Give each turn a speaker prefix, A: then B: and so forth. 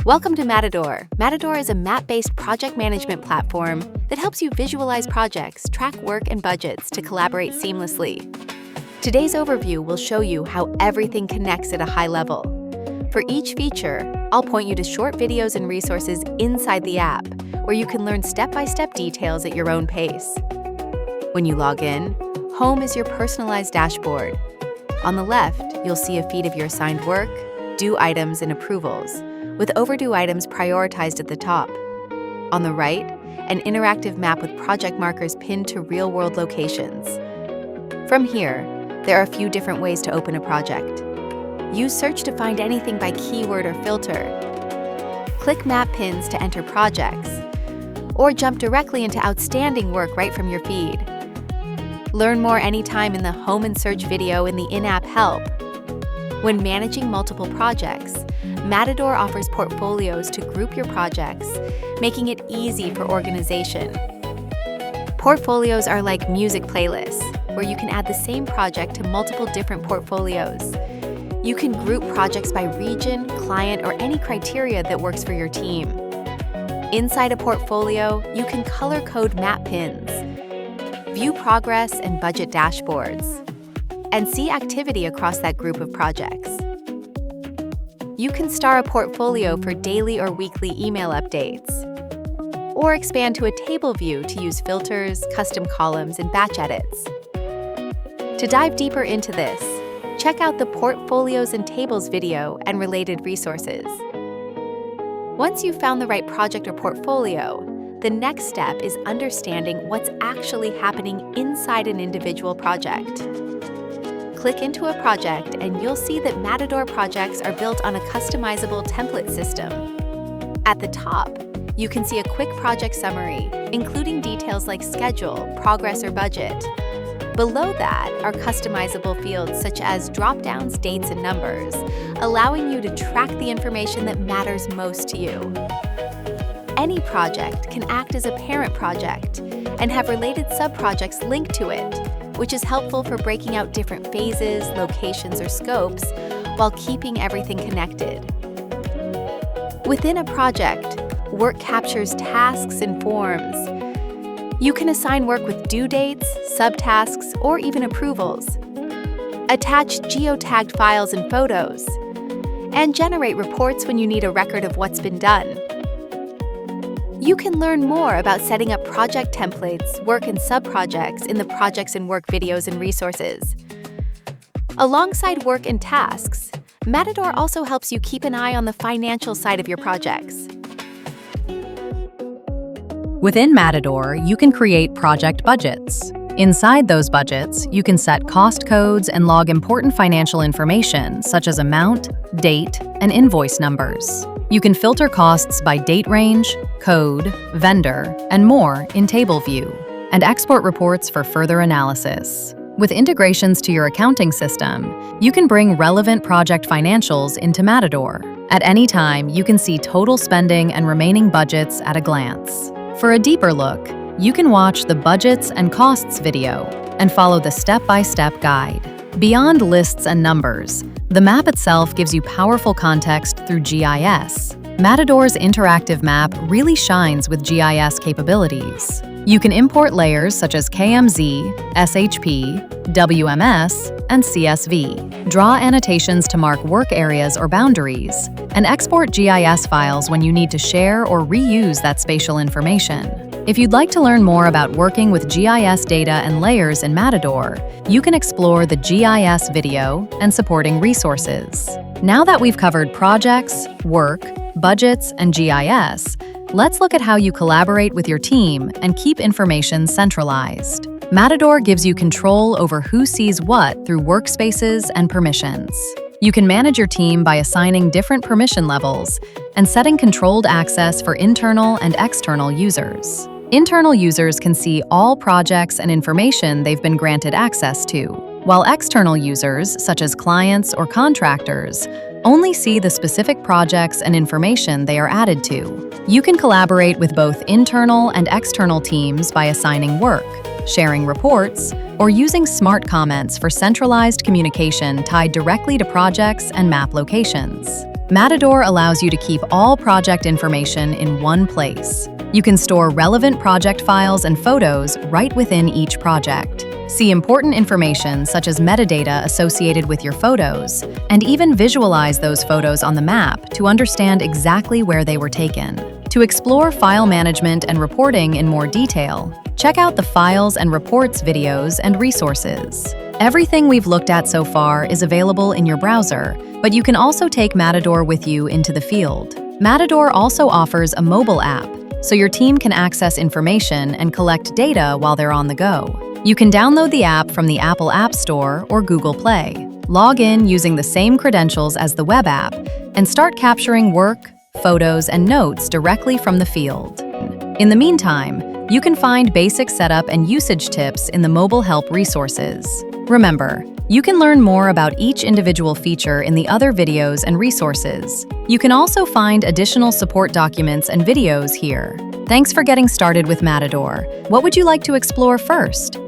A: Welcome to Matidor. Matidor is a map-based project management platform that helps you visualize projects, track work and budgets to collaborate seamlessly. Today's overview will show you how everything connects at a high level. For each feature, I'll point you to short videos and resources inside the app, where you can learn step-by-step details at your own pace. When you log in, home is your personalized dashboard. On the left, you'll see a feed of your assigned work, due items, and approvals, with overdue items prioritized at the top. On the right, an interactive map with project markers pinned to real-world locations. From here, there are a few different ways to open a project. Use search to find anything by keyword or filter. Click map pins to enter projects, or jump directly into outstanding work right from your feed. Learn more anytime in the Home and Search video in the in-app help. When managing multiple projects, Matidor offers portfolios to group your projects, making it easy for organization. Portfolios are like music playlists, where you can add the same project to multiple different portfolios. You can group projects by region, client, or any criteria that works for your team. Inside a portfolio, you can color code map pins, view progress and budget dashboards, and see activity across that group of projects. You can star a portfolio for daily or weekly email updates, or expand to a table view to use filters, custom columns, and batch edits. To dive deeper into this, check out the Portfolios and Tables video and related resources. Once you've found the right project or portfolio, the next step is understanding what's actually happening inside an individual project. Click into a project and you'll see that Matidor projects are built on a customizable template system. At the top, you can see a quick project summary, including details like schedule, progress, or budget. Below that are customizable fields such as drop-downs, dates, and numbers, allowing you to track the information that matters most to you. Any project can act as a parent project and have related sub-projects linked to it, which is helpful for breaking out different phases, locations, or scopes while keeping everything connected. Within a project, work captures tasks and forms. You can assign work with due dates, subtasks, or even approvals. Attach geotagged files and photos, and generate reports when you need a record of what's been done. You can learn more about setting up project templates, work and sub-projects in the Projects and Work videos and resources. Alongside work and tasks, Matidor also helps you keep an eye on the financial side of your projects.
B: Within Matidor, you can create project budgets. Inside those budgets, you can set cost codes and log important financial information such as amount, date, and invoice numbers. You can filter costs by date range, code, vendor, and more in table view, and export reports for further analysis. With integrations to your accounting system, you can bring relevant project financials into Matidor. At any time, you can see total spending and remaining budgets at a glance. For a deeper look, you can watch the Budgets and Costs video and follow the step-by-step guide. Beyond lists and numbers, the map itself gives you powerful context through GIS. Matidor's interactive map really shines with GIS capabilities. You can import layers such as KMZ, SHP, WMS, and CSV, draw annotations to mark work areas or boundaries, and export GIS files when you need to share or reuse that spatial information. If you'd like to learn more about working with GIS data and layers in Matidor, you can explore the GIS video and supporting resources. Now that we've covered projects, work, budgets, and GIS, let's look at how you collaborate with your team and keep information centralized. Matidor gives you control over who sees what through workspaces and permissions. You can manage your team by assigning different permission levels and setting controlled access for internal and external users. Internal users can see all projects and information they've been granted access to, while external users, such as clients or contractors, only see the specific projects and information they are added to. You can collaborate with both internal and external teams by assigning work, sharing reports, or using smart comments for centralized communication tied directly to projects and map locations. Matidor allows you to keep all project information in one place. You can store relevant project files and photos right within each project. See important information such as metadata associated with your photos, and even visualize those photos on the map to understand exactly where they were taken. To explore file management and reporting in more detail, check out the Files and Reports videos and resources. Everything we've looked at so far is available in your browser, but you can also take Matidor with you into the field. Matidor also offers a mobile app, so your team can access information and collect data while they're on the go. You can download the app from the Apple App Store or Google Play. Log in using the same credentials as the web app and start capturing work, photos, and notes directly from the field. In the meantime, you can find basic setup and usage tips in the mobile help resources. Remember, you can learn more about each individual feature in the other videos and resources. You can also find additional support documents and videos here. Thanks for getting started with Matidor. What would you like to explore first?